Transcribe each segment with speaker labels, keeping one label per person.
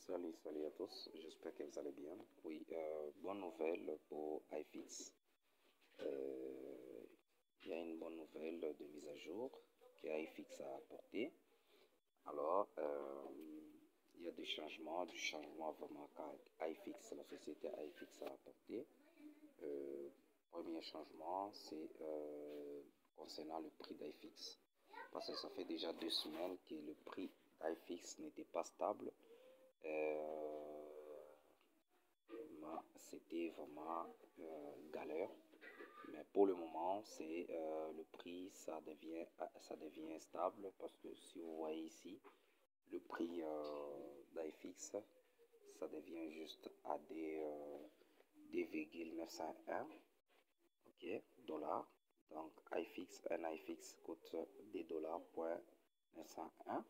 Speaker 1: Salut à tous, j'espère que vous allez bien. Oui, bonne nouvelle pour iFix. Il y a une bonne nouvelle de mise à jour que iFix a apporté. Alors, il y a du changement vraiment qu'iFix, la société iFix a apporté. Premier changement, c'est concernant le prix d'iFix. Parce que ça fait déjà 2 semaines que le prix d'iFix n'était pas stable. C'était vraiment galère, mais pour le moment c'est le prix ça devient stable, parce que si vous voyez ici le prix d'iFix, ça devient juste à des 2,901 dollars. Donc un iFix coûte des $901.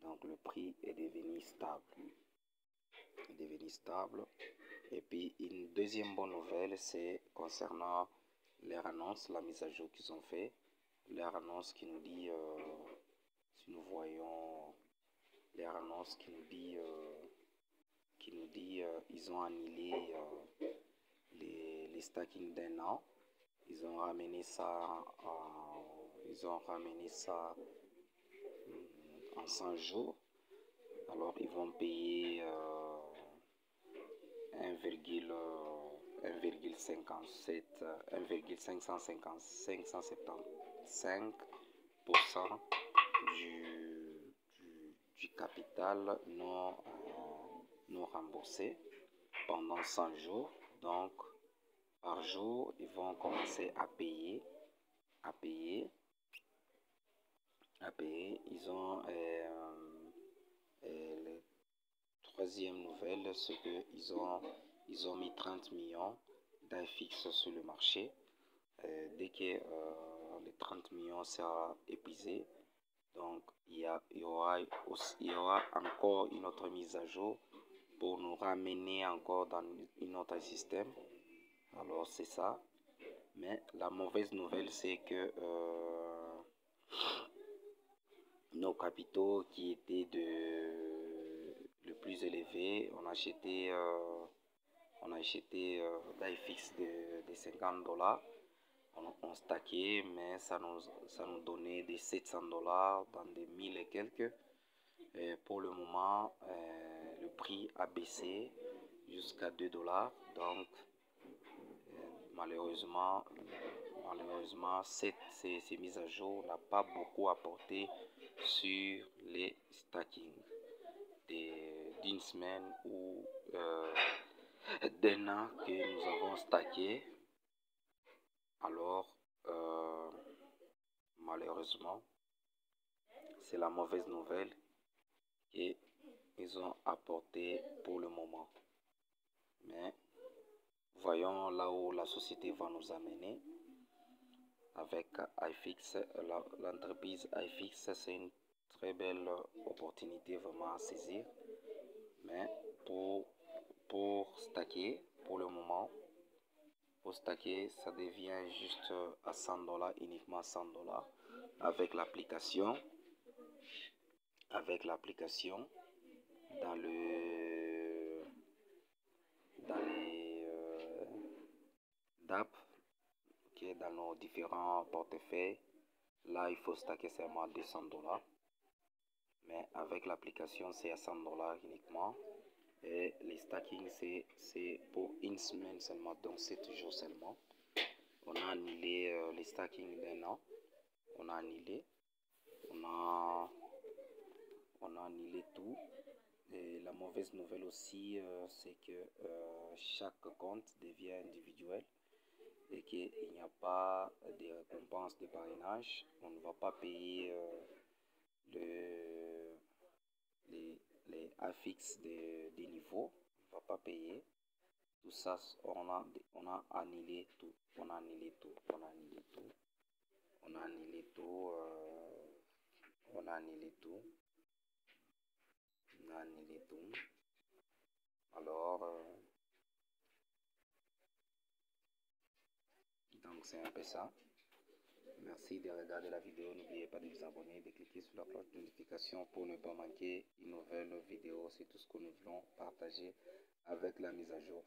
Speaker 1: Donc le prix est devenu stable. Et puis une deuxième bonne nouvelle, c'est concernant leur annonce, la mise à jour qu'ils ont fait. Leur annonce qui nous dit, si nous voyons leur annonce qui nous dit ils ont annulé les stacking d'un an. Ils ont ramené ça en 100 jours. Alors ils vont payer 1,575% du capital non remboursé pendant 100 jours. Donc par jour ils vont commencer à payer. Ils ont la troisième nouvelle, c'est qu'ils ont mis 30 millions d'iFix sur le marché. Dès que les 30 millions sera épuisé, donc il y aura encore une autre mise à jour pour nous ramener encore dans un autre système. Alors c'est ça. Mais la mauvaise nouvelle, c'est que nos capitaux qui étaient le plus élevé, on a acheté d'iFix de 50 dollars. On stackait, mais ça nous donnait des 700 dollars dans des 1000 et quelques. Et pour le moment, le prix a baissé jusqu'à 2 dollars. Donc malheureusement ces mises à jour n'ont pas beaucoup apporté sur les stacking d'une semaine ou d'un an que nous avons stacké. Alors malheureusement c'est la mauvaise nouvelle qu'ils ont apporté pour le moment. Mais voyons là où la société va nous amener avec iFix. L'entreprise iFix, c'est une très belle opportunité vraiment à saisir. Mais pour stacker, pour le moment, ça devient juste à 100 dollars, uniquement 100 dollars avec l'application dans les DApp, dans nos différents portefeuilles. Là il faut stacker seulement 200 dollars, mais avec l'application c'est à 100 dollars uniquement. Et les stacking c'est pour une semaine seulement, donc 7 jours seulement. On a annulé les stacking d'un an. On a annulé tout. Et la mauvaise nouvelle aussi, c'est que chaque compte devient individuel et qu'il n'y a pas de récompense de parrainage. On ne va pas payer les affixes des niveaux. On ne va pas payer. Tout ça, on a annulé tout. Alors donc c'est un peu ça. Merci de regarder la vidéo. N'oubliez pas de vous abonner, de cliquer sur la cloche de notification pour ne pas manquer une nouvelle vidéo. C'est tout ce que nous voulons partager avec la mise à jour